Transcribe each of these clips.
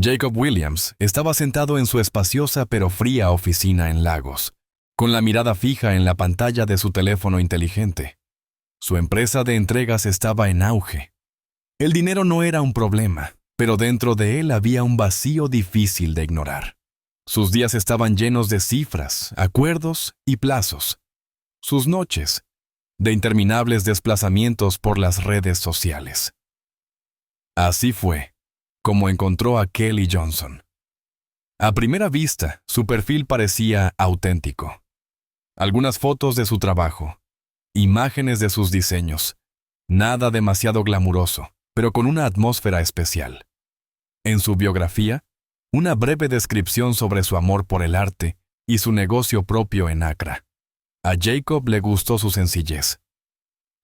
Jacob Williams estaba sentado en su espaciosa pero fría oficina en Lagos, con la mirada fija en la pantalla de su teléfono inteligente. Su empresa de entregas estaba en auge. El dinero no era un problema, pero dentro de él había un vacío difícil de ignorar. Sus días estaban llenos de cifras, acuerdos y plazos. Sus noches, de interminables desplazamientos por las redes sociales. Así fue como encontró a Kelly Johnson. A primera vista, su perfil parecía auténtico. Algunas fotos de su trabajo, imágenes de sus diseños, nada demasiado glamuroso, pero con una atmósfera especial. En su biografía, una breve descripción sobre su amor por el arte y su negocio propio en Accra. A Jacob le gustó su sencillez.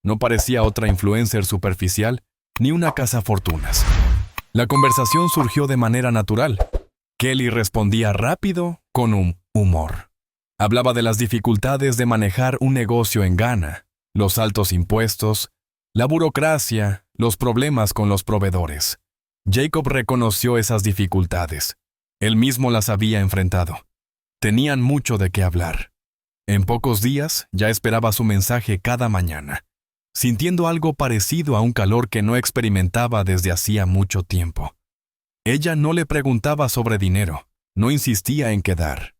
No parecía otra influencer superficial ni una cazafortunas. La conversación surgió de manera natural. Kelly respondía rápido, con un humor. Hablaba de las dificultades de manejar un negocio en Ghana, los altos impuestos, la burocracia, los problemas con los proveedores. Jacob reconoció esas dificultades. Él mismo las había enfrentado. Tenían mucho de qué hablar. En pocos días ya esperaba su mensaje cada mañana, sintiendo algo parecido a un calor que no experimentaba desde hacía mucho tiempo. Ella no le preguntaba sobre dinero, no insistía en quedar.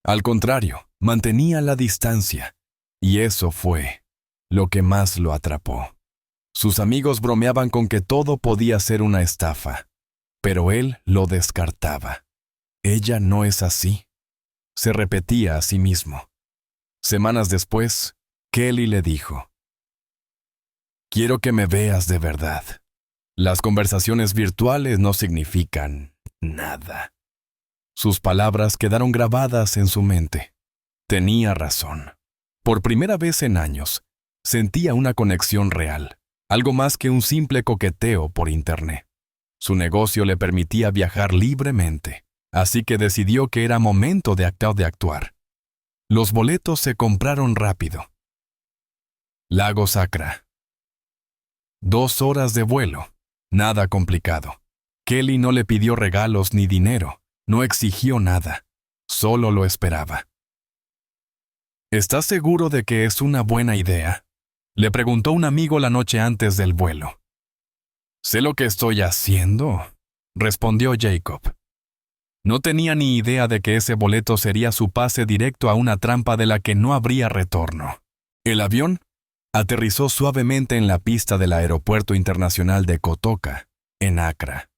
Al contrario, mantenía la distancia, y eso fue lo que más lo atrapó. Sus amigos bromeaban con que todo podía ser una estafa, pero él lo descartaba. Ella no es así, se repetía a sí mismo. Semanas después, Kelly le dijo: «Quiero que me veas de verdad. Las conversaciones virtuales no significan nada». Sus palabras quedaron grabadas en su mente. Tenía razón. Por primera vez en años, sentía una conexión real, algo más que un simple coqueteo por internet. Su negocio le permitía viajar libremente, así que decidió que era momento de actuar. Los boletos se compraron rápido. Lagos, Accra. 2 horas de vuelo. Nada complicado. Kelly no le pidió regalos ni dinero, no exigió nada, solo lo esperaba. ¿Estás seguro de que es una buena idea?, le preguntó un amigo la noche antes del vuelo. «Sé lo que estoy haciendo», respondió Jacob. No tenía ni idea de que ese boleto sería su pase directo a una trampa de la que no habría retorno. El avión aterrizó suavemente en la pista del Aeropuerto Internacional de Kotoka, en Accra.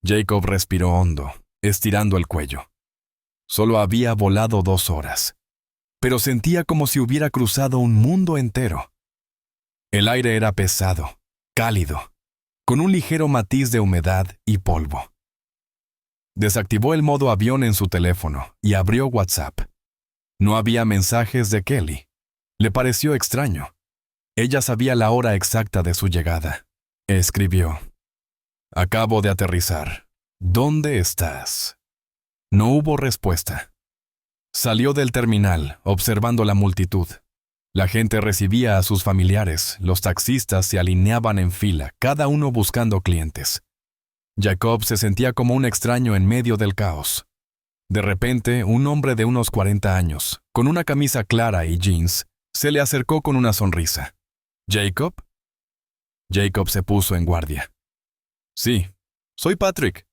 Jacob respiró hondo, estirando el cuello. Solo había volado 2 horas, pero sentía como si hubiera cruzado un mundo entero. El aire era pesado, cálido, con un ligero matiz de humedad y polvo. Desactivó el modo avión en su teléfono y abrió WhatsApp. No había mensajes de Kelly. Le pareció extraño. Ella sabía la hora exacta de su llegada. Escribió: «Acabo de aterrizar. ¿Dónde estás?». No hubo respuesta. Salió del terminal, observando la multitud. La gente recibía a sus familiares, los taxistas se alineaban en fila, cada uno buscando clientes. Jacob se sentía como un extraño en medio del caos. De repente, un hombre de unos 40 años, con una camisa clara y jeans, se le acercó con una sonrisa. «¿Jacob?». Jacob se puso en guardia. «Sí, soy Patrick».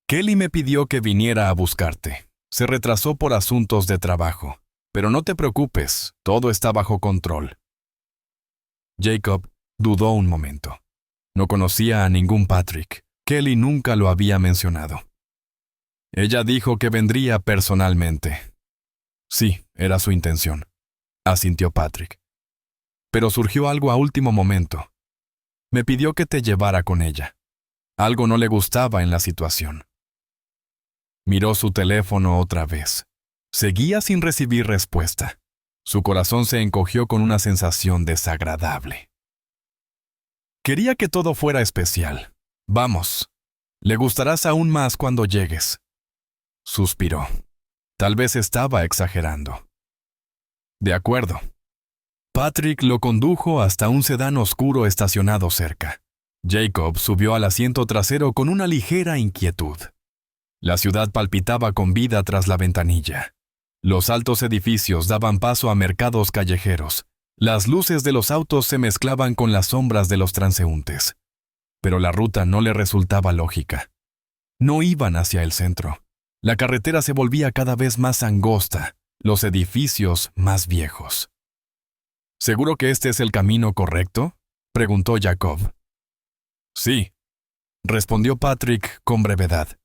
«Kelly me pidió que viniera a buscarte. Se retrasó por asuntos de trabajo. Pero no te preocupes, todo está bajo control». Jacob dudó un momento. No conocía a ningún Patrick. Kelly nunca lo había mencionado. «Ella dijo que vendría personalmente». «Sí, era su intención», asintió Patrick. «Pero surgió algo a último momento. Me pidió que te llevara con ella. Algo no le gustaba en la situación». Miró su teléfono otra vez. Seguía sin recibir respuesta. Su corazón se encogió con una sensación desagradable. Quería que todo fuera especial. «Vamos. Le gustarás aún más cuando llegues». Suspiró. Tal vez estaba exagerando. «De acuerdo». Patrick lo condujo hasta un sedán oscuro estacionado cerca. Jacob subió al asiento trasero con una ligera inquietud. La ciudad palpitaba con vida tras la ventanilla. Los altos edificios daban paso a mercados callejeros. Las luces de los autos se mezclaban con las sombras de los transeúntes. Pero la ruta no le resultaba lógica. No iban hacia el centro. La carretera se volvía cada vez más angosta, los edificios más viejos. ¿Seguro que este es el camino correcto?, preguntó Jacob. Sí, respondió Patrick con brevedad.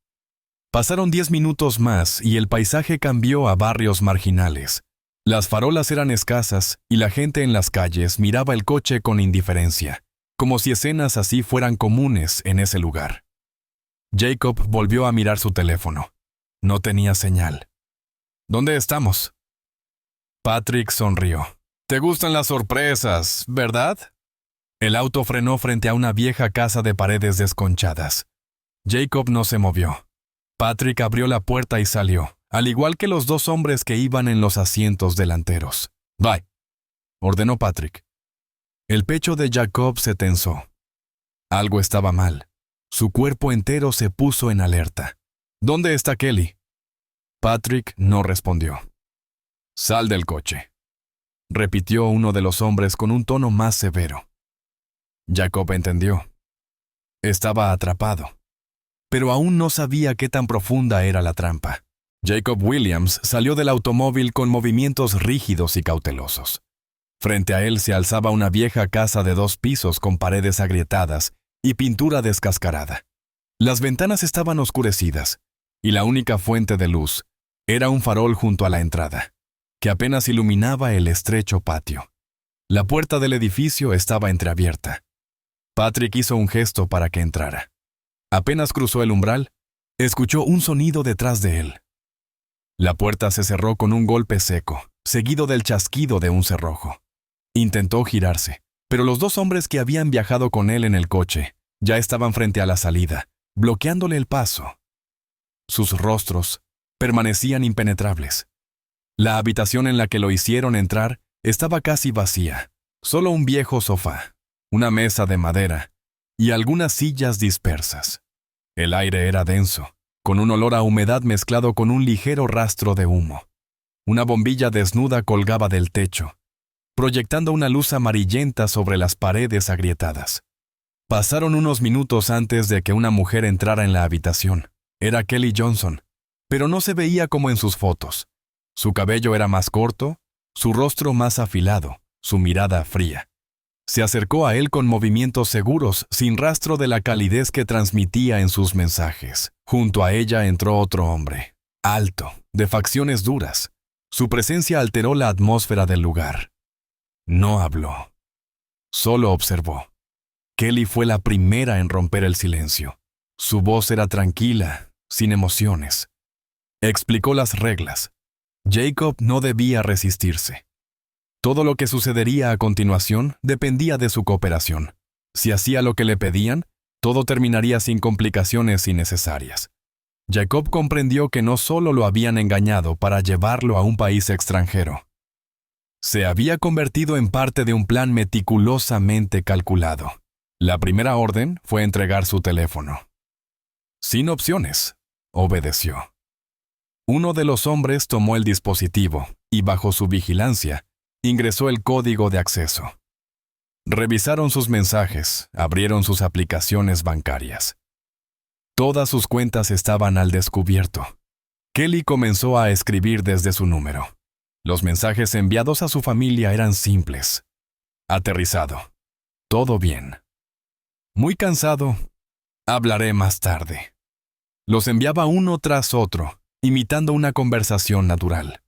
Pasaron 10 minutos más y el paisaje cambió a barrios marginales. Las farolas eran escasas y la gente en las calles miraba el coche con indiferencia, como si escenas así fueran comunes en ese lugar. Jacob volvió a mirar su teléfono. No tenía señal. ¿Dónde estamos? Patrick sonrió. Te gustan las sorpresas, ¿verdad? El auto frenó frente a una vieja casa de paredes desconchadas. Jacob no se movió. Patrick abrió la puerta y salió, al igual que los dos hombres que iban en los asientos delanteros. «Bye», ordenó Patrick. El pecho de Jacob se tensó. Algo estaba mal. Su cuerpo entero se puso en alerta. «¿Dónde está Kelly?» Patrick no respondió. «Sal del coche», repitió uno de los hombres con un tono más severo. Jacob entendió. Estaba atrapado. Pero aún no sabía qué tan profunda era la trampa. Jacob Williams salió del automóvil con movimientos rígidos y cautelosos. Frente a él se alzaba una vieja casa de 2 pisos con paredes agrietadas y pintura descascarada. Las ventanas estaban oscurecidas, y la única fuente de luz era un farol junto a la entrada, que apenas iluminaba el estrecho patio. La puerta del edificio estaba entreabierta. Patrick hizo un gesto para que entrara. Apenas cruzó el umbral, escuchó un sonido detrás de él. La puerta se cerró con un golpe seco, seguido del chasquido de un cerrojo. Intentó girarse, pero los 2 hombres que habían viajado con él en el coche ya estaban frente a la salida, bloqueándole el paso. Sus rostros permanecían impenetrables. La habitación en la que lo hicieron entrar estaba casi vacía, solo un viejo sofá, una mesa de madera y algunas sillas dispersas. El aire era denso, con un olor a humedad mezclado con un ligero rastro de humo. Una bombilla desnuda colgaba del techo, proyectando una luz amarillenta sobre las paredes agrietadas. Pasaron unos minutos antes de que una mujer entrara en la habitación. Era Kelly Johnson, pero no se veía como en sus fotos. Su cabello era más corto, su rostro más afilado, su mirada fría. Se acercó a él con movimientos seguros, sin rastro de la calidez que transmitía en sus mensajes. Junto a ella entró otro hombre, alto, de facciones duras. Su presencia alteró la atmósfera del lugar. No habló. Solo observó. Kelly fue la primera en romper el silencio. Su voz era tranquila, sin emociones. Explicó las reglas. Jacob no debía resistirse. Todo lo que sucedería a continuación dependía de su cooperación. Si hacía lo que le pedían, todo terminaría sin complicaciones innecesarias. Jacob comprendió que no solo lo habían engañado para llevarlo a un país extranjero. Se había convertido en parte de un plan meticulosamente calculado. La primera orden fue entregar su teléfono. Sin opciones, obedeció. Uno de los hombres tomó el dispositivo y, bajo su vigilancia, ingresó el código de acceso. Revisaron sus mensajes, abrieron sus aplicaciones bancarias. Todas sus cuentas estaban al descubierto. Kelly comenzó a escribir desde su número. Los mensajes enviados a su familia eran simples. Aterrizado. Todo bien. Muy cansado. Hablaré más tarde. Los enviaba uno tras otro, imitando una conversación natural.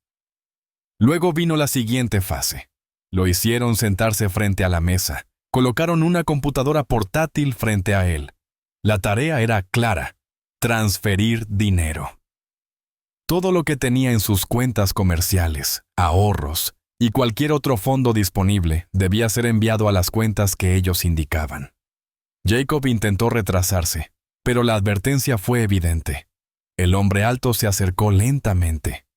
Luego vino la siguiente fase. Lo hicieron sentarse frente a la mesa. Colocaron una computadora portátil frente a él. La tarea era clara: transferir dinero. Todo lo que tenía en sus cuentas comerciales, ahorros y cualquier otro fondo disponible debía ser enviado a las cuentas que ellos indicaban. Jacob intentó retrasarse, pero la advertencia fue evidente. El hombre alto se acercó lentamente.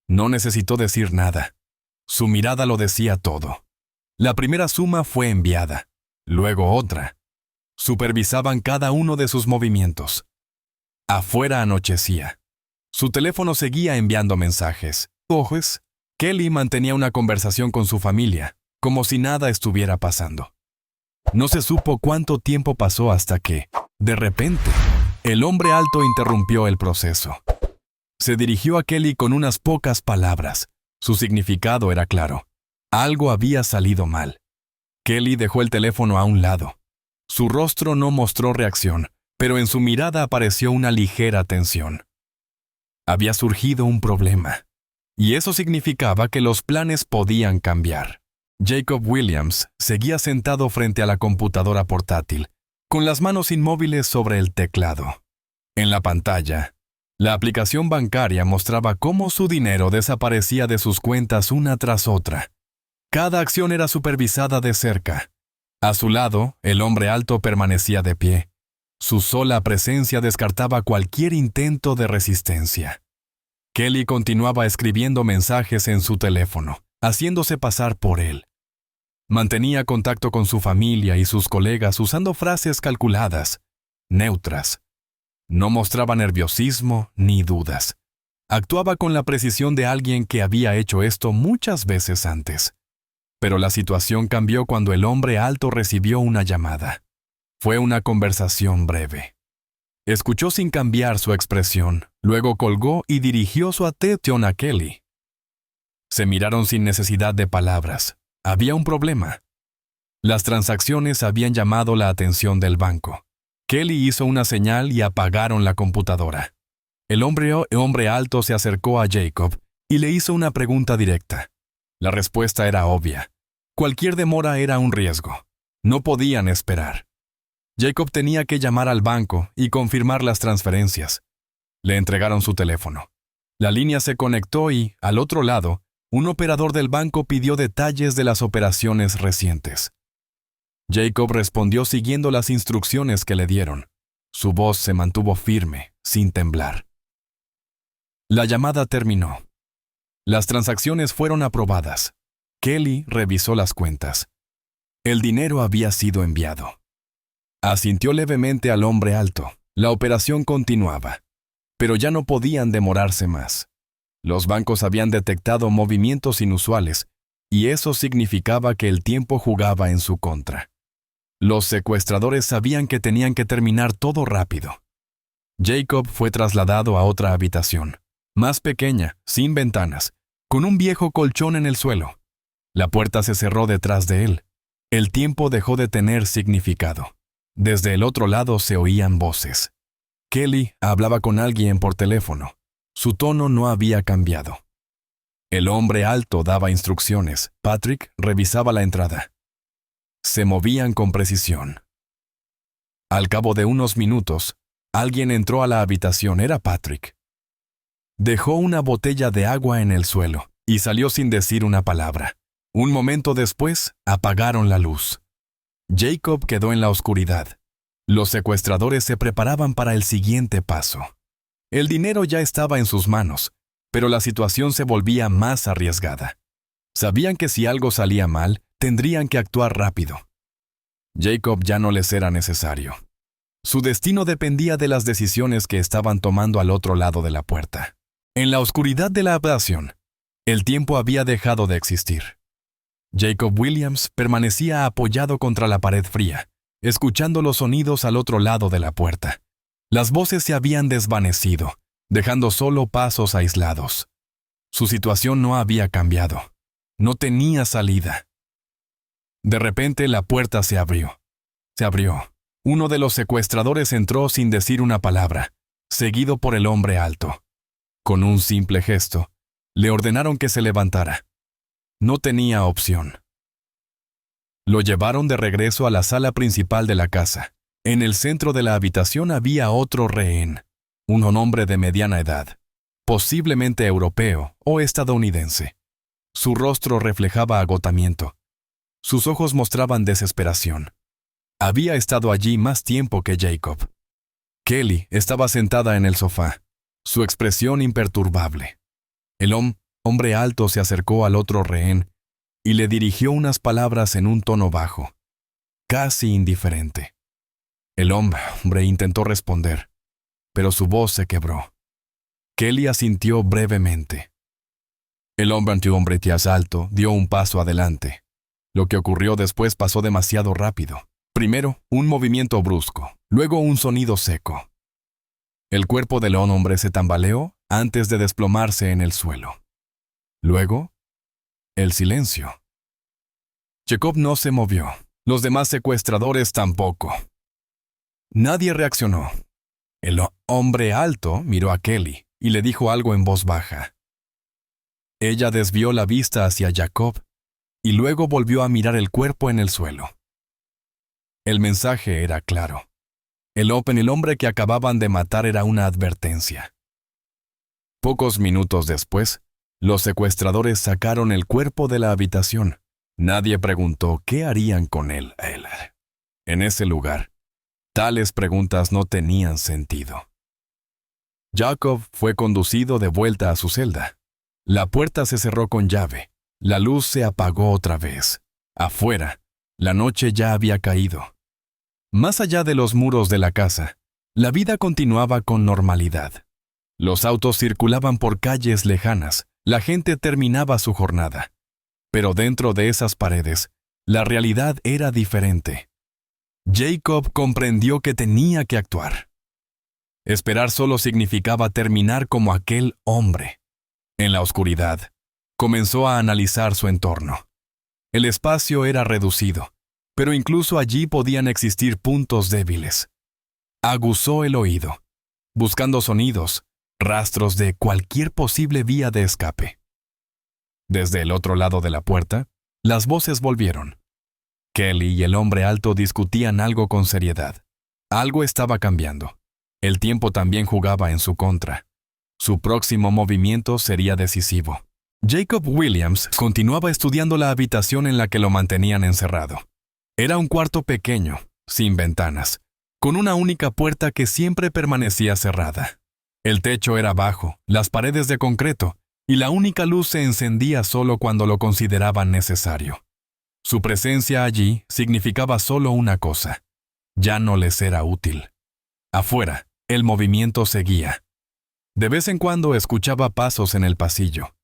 No necesitó decir nada. Su mirada lo decía todo. La primera suma fue enviada, luego otra. Supervisaban cada uno de sus movimientos. Afuera anochecía. Su teléfono seguía enviando mensajes. Ojos. Kelly mantenía una conversación con su familia, como si nada estuviera pasando. No se supo cuánto tiempo pasó hasta que, de repente, el hombre alto interrumpió el proceso. Se dirigió a Kelly con unas pocas palabras. Su significado era claro. Algo había salido mal. Kelly dejó el teléfono a un lado. Su rostro no mostró reacción, pero en su mirada apareció una ligera tensión. Había surgido un problema, y eso significaba que los planes podían cambiar. Jacob Williams seguía sentado frente a la computadora portátil, con las manos inmóviles sobre el teclado. En la pantalla, la aplicación bancaria mostraba cómo su dinero desaparecía de sus cuentas una tras otra. Cada acción era supervisada de cerca. A su lado, el hombre alto permanecía de pie. Su sola presencia descartaba cualquier intento de resistencia. Kelly continuaba escribiendo mensajes en su teléfono, haciéndose pasar por él. Mantenía contacto con su familia y sus colegas usando frases calculadas, neutras. No mostraba nerviosismo ni dudas. Actuaba con la precisión de alguien que había hecho esto muchas veces antes. Pero la situación cambió cuando el hombre alto recibió una llamada. Fue una conversación breve. Escuchó sin cambiar su expresión, luego colgó y dirigió su atención a Kelly. Se miraron sin necesidad de palabras. Había un problema. Las transacciones habían llamado la atención del banco. Kelly hizo una señal y apagaron la computadora. El hombre alto se acercó a Jacob y le hizo una pregunta directa. La respuesta era obvia. Cualquier demora era un riesgo. No podían esperar. Jacob tenía que llamar al banco y confirmar las transferencias. Le entregaron su teléfono. La línea se conectó y, al otro lado, un operador del banco pidió detalles de las operaciones recientes. Jacob respondió siguiendo las instrucciones que le dieron. Su voz se mantuvo firme, sin temblar. La llamada terminó. Las transacciones fueron aprobadas. Kelly revisó las cuentas. El dinero había sido enviado. Asintió levemente al hombre alto. La operación continuaba. Pero ya no podían demorarse más. Los bancos habían detectado movimientos inusuales, y eso significaba que el tiempo jugaba en su contra. Los secuestradores sabían que tenían que terminar todo rápido. Jacob fue trasladado a otra habitación, más pequeña, sin ventanas, con un viejo colchón en el suelo. La puerta se cerró detrás de él. El tiempo dejó de tener significado. Desde el otro lado se oían voces. Kelly hablaba con alguien por teléfono. Su tono no había cambiado. El hombre alto daba instrucciones. Patrick revisaba la entrada. Se movían con precisión. Al cabo de unos minutos, alguien entró a la habitación. Era Patrick. Dejó una botella de agua en el suelo y salió sin decir una palabra. Un momento después, apagaron la luz. Jacob quedó en la oscuridad. Los secuestradores se preparaban para el siguiente paso. El dinero ya estaba en sus manos, pero la situación se volvía más arriesgada. Sabían que si algo salía mal, tendrían que actuar rápido. Jacob ya no les era necesario. Su destino dependía de las decisiones que estaban tomando al otro lado de la puerta. En la oscuridad de la habitación, el tiempo había dejado de existir. Jacob Williams permanecía apoyado contra la pared fría, escuchando los sonidos al otro lado de la puerta. Las voces se habían desvanecido, dejando solo pasos aislados. Su situación no había cambiado. No tenía salida. De repente la puerta se abrió. Se abrió. Uno de los secuestradores entró sin decir una palabra, seguido por el hombre alto. Con un simple gesto, le ordenaron que se levantara. No tenía opción. Lo llevaron de regreso a la sala principal de la casa. En el centro de la habitación había otro rehén, un hombre de mediana edad, posiblemente europeo o estadounidense. Su rostro reflejaba agotamiento. Sus ojos mostraban desesperación. Había estado allí más tiempo que Jacob. Kelly estaba sentada en el sofá, su expresión imperturbable. El hombre alto se acercó al otro rehén y le dirigió unas palabras en un tono bajo, casi indiferente. El hombre intentó responder, pero su voz se quebró. Kelly asintió brevemente. El hombre ante un hombre alto dio un paso adelante. Lo que ocurrió después pasó demasiado rápido. Primero, un movimiento brusco, luego un sonido seco. El cuerpo del hombre se tambaleó antes de desplomarse en el suelo. Luego, el silencio. Jacob no se movió. Los demás secuestradores tampoco. Nadie reaccionó. El hombre alto miró a Kelly y le dijo algo en voz baja. Ella desvió la vista hacia Jacob y luego volvió a mirar el cuerpo en el suelo. El mensaje era claro. El hombre que acababan de matar era una advertencia. Pocos minutos después, los secuestradores sacaron el cuerpo de la habitación. Nadie preguntó qué harían con él. En ese lugar, tales preguntas no tenían sentido. Jacob fue conducido de vuelta a su celda. La puerta se cerró con llave. La luz se apagó otra vez. Afuera, la noche ya había caído. Más allá de los muros de la casa, la vida continuaba con normalidad. Los autos circulaban por calles lejanas. La gente terminaba su jornada. Pero dentro de esas paredes, la realidad era diferente. Jacob comprendió que tenía que actuar. Esperar solo significaba terminar como aquel hombre. En la oscuridad, comenzó a analizar su entorno. El espacio era reducido, pero incluso allí podían existir puntos débiles. Aguzó el oído, buscando sonidos, rastros de cualquier posible vía de escape. Desde el otro lado de la puerta, las voces volvieron. Kelly y el hombre alto discutían algo con seriedad. Algo estaba cambiando. El tiempo también jugaba en su contra. Su próximo movimiento sería decisivo. Jacob Williams continuaba estudiando la habitación en la que lo mantenían encerrado. Era un cuarto pequeño, sin ventanas, con una única puerta que siempre permanecía cerrada. El techo era bajo, las paredes de concreto, y la única luz se encendía solo cuando lo consideraban necesario. Su presencia allí significaba solo una cosa: ya no les era útil. Afuera, el movimiento seguía. De vez en cuando escuchaba pasos en el pasillo.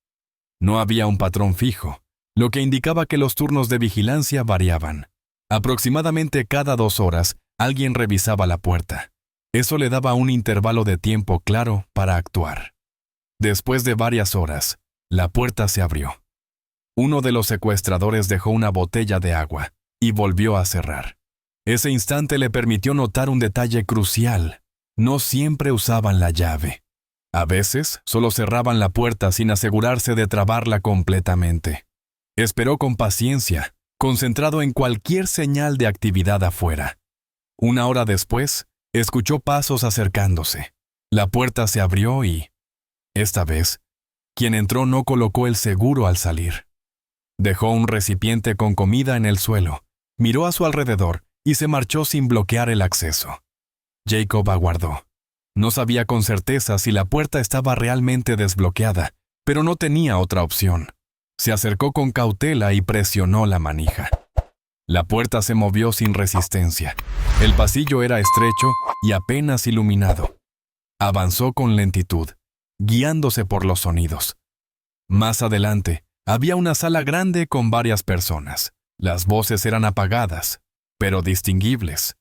No había un patrón fijo, lo que indicaba que los turnos de vigilancia variaban. Aproximadamente cada 2 horas, alguien revisaba la puerta. Eso le daba un intervalo de tiempo claro para actuar. Después de varias horas, la puerta se abrió. Uno de los secuestradores dejó una botella de agua y volvió a cerrar. Ese instante le permitió notar un detalle crucial. No siempre usaban la llave. A veces, solo cerraban la puerta sin asegurarse de trabarla completamente. Esperó con paciencia, concentrado en cualquier señal de actividad afuera. 1 hora después, escuchó pasos acercándose. La puerta se abrió y, esta vez, quien entró no colocó el seguro al salir. Dejó un recipiente con comida en el suelo, miró a su alrededor y se marchó sin bloquear el acceso. Jacob aguardó. No sabía con certeza si la puerta estaba realmente desbloqueada, pero no tenía otra opción. Se acercó con cautela y presionó la manija. La puerta se movió sin resistencia. El pasillo era estrecho y apenas iluminado. Avanzó con lentitud, guiándose por los sonidos. Más adelante, había una sala grande con varias personas. Las voces eran apagadas, pero distinguibles.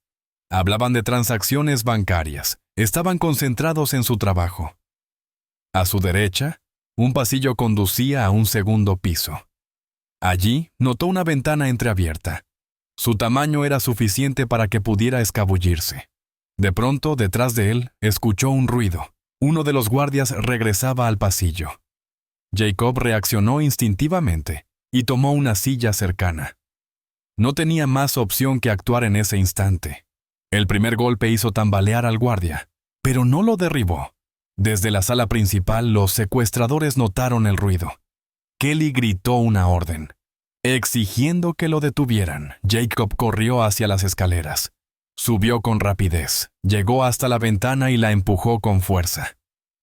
Hablaban de transacciones bancarias. Estaban concentrados en su trabajo. A su derecha, un pasillo conducía a un segundo piso. Allí notó una ventana entreabierta. Su tamaño era suficiente para que pudiera escabullirse. De pronto, detrás de él, escuchó un ruido. Uno de los guardias regresaba al pasillo. Jacob reaccionó instintivamente y tomó una silla cercana. No tenía más opción que actuar en ese instante. El primer golpe hizo tambalear al guardia, pero no lo derribó. Desde la sala principal, los secuestradores notaron el ruido. Kelly gritó una orden, exigiendo que lo detuvieran. Jacob corrió hacia las escaleras. Subió con rapidez, llegó hasta la ventana y la empujó con fuerza.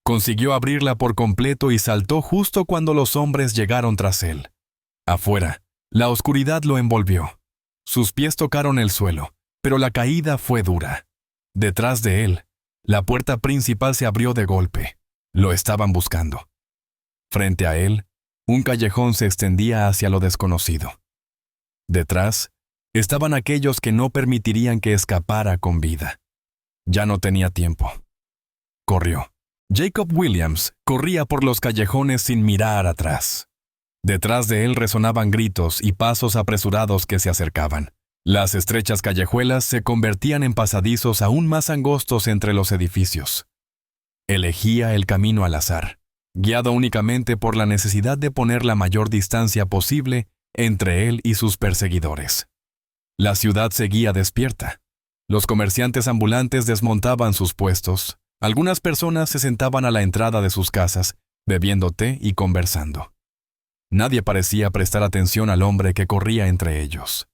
Consiguió abrirla por completo y saltó justo cuando los hombres llegaron tras él. Afuera, la oscuridad lo envolvió. Sus pies tocaron el suelo, pero la caída fue dura. Detrás de él, la puerta principal se abrió de golpe. Lo estaban buscando. Frente a él, un callejón se extendía hacia lo desconocido. Detrás, estaban aquellos que no permitirían que escapara con vida. Ya no tenía tiempo. Corrió. Jacob Williams corría por los callejones sin mirar atrás. Detrás de él resonaban gritos y pasos apresurados que se acercaban. Las estrechas callejuelas se convertían en pasadizos aún más angostos entre los edificios. Elegía el camino al azar, guiado únicamente por la necesidad de poner la mayor distancia posible entre él y sus perseguidores. La ciudad seguía despierta. Los comerciantes ambulantes desmontaban sus puestos. Algunas personas se sentaban a la entrada de sus casas, bebiendo té y conversando. Nadie parecía prestar atención al hombre que corría entre ellos.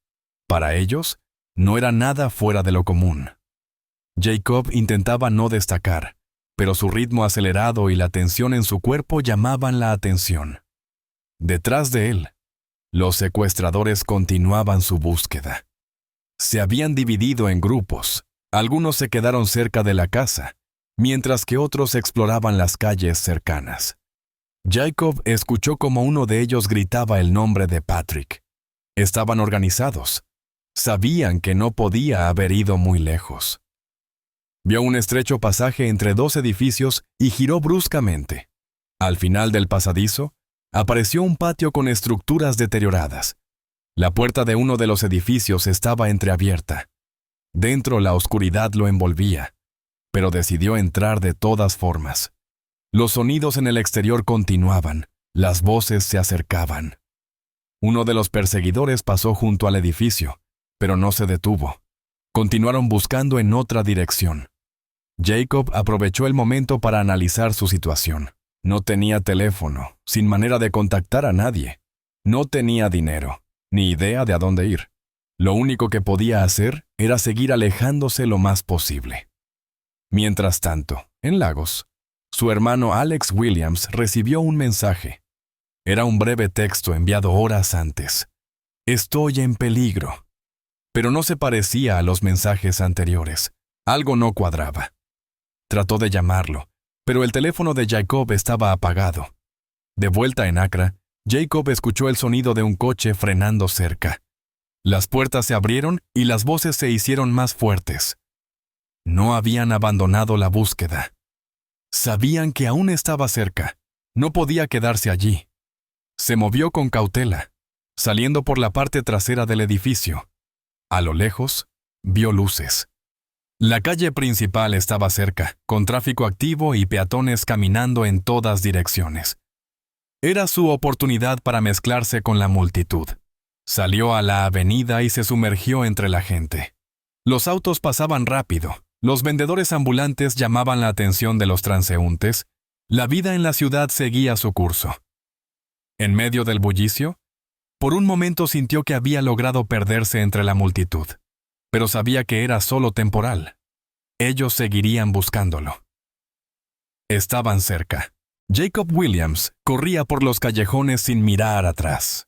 Para ellos, no era nada fuera de lo común. Jacob intentaba no destacar, pero su ritmo acelerado y la tensión en su cuerpo llamaban la atención. Detrás de él, los secuestradores continuaban su búsqueda. Se habían dividido en grupos. Algunos se quedaron cerca de la casa, mientras que otros exploraban las calles cercanas. Jacob escuchó como uno de ellos gritaba el nombre de Patrick. Estaban organizados. Sabían que no podía haber ido muy lejos. Vio un estrecho pasaje entre dos edificios y giró bruscamente. Al final del pasadizo, apareció un patio con estructuras deterioradas. La puerta de uno de los edificios estaba entreabierta. Dentro la oscuridad lo envolvía, pero decidió entrar de todas formas. Los sonidos en el exterior continuaban, las voces se acercaban. Uno de los perseguidores pasó junto al edificio, pero no se detuvo. Continuaron buscando en otra dirección. Jacob aprovechó el momento para analizar su situación. No tenía teléfono, sin manera de contactar a nadie. No tenía dinero, ni idea de a dónde ir. Lo único que podía hacer era seguir alejándose lo más posible. Mientras tanto, en Lagos, su hermano Alex Williams recibió un mensaje. Era un breve texto enviado horas antes. «Estoy en peligro». Pero no se parecía a los mensajes anteriores. Algo no cuadraba. Trató de llamarlo, pero el teléfono de Jacob estaba apagado. De vuelta en Accra, Jacob escuchó el sonido de un coche frenando cerca. Las puertas se abrieron y las voces se hicieron más fuertes. No habían abandonado la búsqueda. Sabían que aún estaba cerca. No podía quedarse allí. Se movió con cautela, saliendo por la parte trasera del edificio. A lo lejos, vio luces. La calle principal estaba cerca, con tráfico activo y peatones caminando en todas direcciones. Era su oportunidad para mezclarse con la multitud. Salió a la avenida y se sumergió entre la gente. Los autos pasaban rápido. Los vendedores ambulantes llamaban la atención de los transeúntes. La vida en la ciudad seguía su curso. En medio del bullicio, por un momento sintió que había logrado perderse entre la multitud, pero sabía que era solo temporal. Ellos seguirían buscándolo. Estaban cerca. Jacob Williams corría por los callejones sin mirar atrás.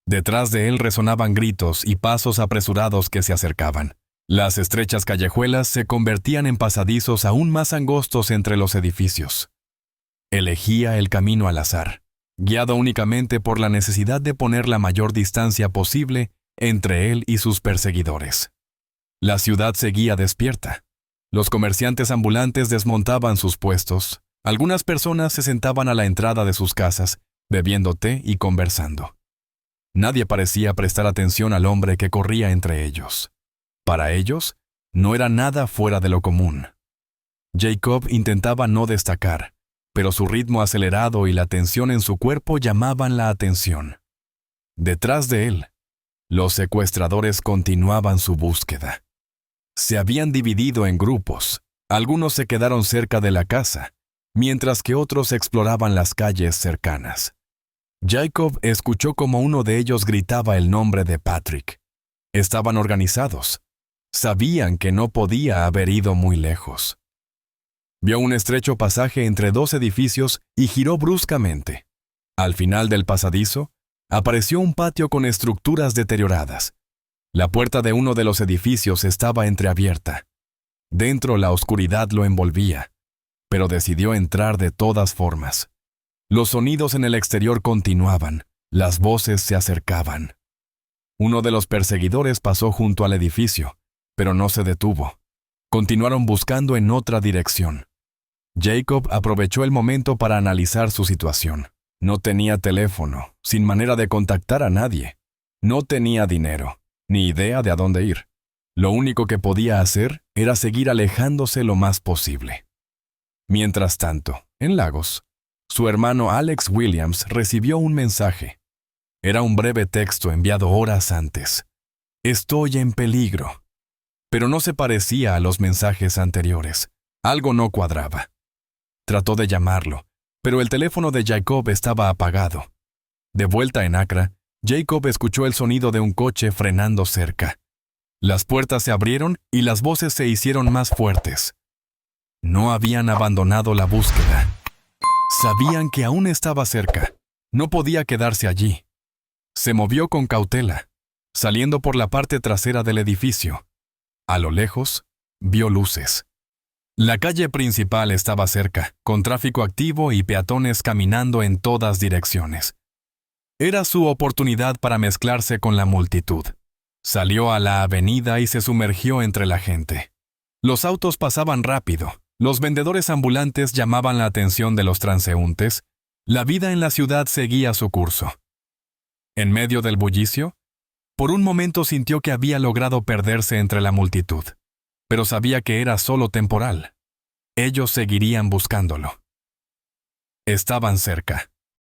Detrás de él resonaban gritos y pasos apresurados que se acercaban. Las estrechas callejuelas se convertían en pasadizos aún más angostos entre los edificios. Elegía el camino al azar, guiado únicamente por la necesidad de poner la mayor distancia posible entre él y sus perseguidores. La ciudad seguía despierta. Los comerciantes ambulantes desmontaban sus puestos. Algunas personas se sentaban a la entrada de sus casas, bebiendo té y conversando. Nadie parecía prestar atención al hombre que corría entre ellos. Para ellos, no era nada fuera de lo común. Jacob intentaba no destacar, pero su ritmo acelerado y la tensión en su cuerpo llamaban la atención. Detrás de él, los secuestradores continuaban su búsqueda. Se habían dividido en grupos. Algunos se quedaron cerca de la casa, mientras que otros exploraban las calles cercanas. Jacob escuchó como uno de ellos gritaba el nombre de Patrick. Estaban organizados. Sabían que no podía haber ido muy lejos. Vio un estrecho pasaje entre dos edificios y giró bruscamente. Al final del pasadizo, apareció un patio con estructuras deterioradas. La puerta de uno de los edificios estaba entreabierta. Dentro la oscuridad lo envolvía, pero decidió entrar de todas formas. Los sonidos en el exterior continuaban, las voces se acercaban. Uno de los perseguidores pasó junto al edificio, pero no se detuvo. Continuaron buscando en otra dirección. Jacob aprovechó el momento para analizar su situación. No tenía teléfono, sin manera de contactar a nadie. No tenía dinero, ni idea de a dónde ir. Lo único que podía hacer era seguir alejándose lo más posible. Mientras tanto, en Lagos, su hermano Alex Williams recibió un mensaje. Era un breve texto enviado horas antes. «Estoy en peligro». Pero no se parecía a los mensajes anteriores. Algo no cuadraba. Trató de llamarlo, pero el teléfono de Jacob estaba apagado. De vuelta en Accra, Jacob escuchó el sonido de un coche frenando cerca. Las puertas se abrieron y las voces se hicieron más fuertes. No habían abandonado la búsqueda. Sabían que aún estaba cerca. No podía quedarse allí. Se movió con cautela, saliendo por la parte trasera del edificio. A lo lejos, vio luces. La calle principal estaba cerca, con tráfico activo y peatones caminando en todas direcciones. Era su oportunidad para mezclarse con la multitud. Salió a la avenida y se sumergió entre la gente. Los autos pasaban rápido, los vendedores ambulantes llamaban la atención de los transeúntes, la vida en la ciudad seguía su curso. En medio del bullicio, por un momento sintió que había logrado perderse entre la multitud, pero sabía que era solo temporal. Ellos seguirían buscándolo. Estaban cerca.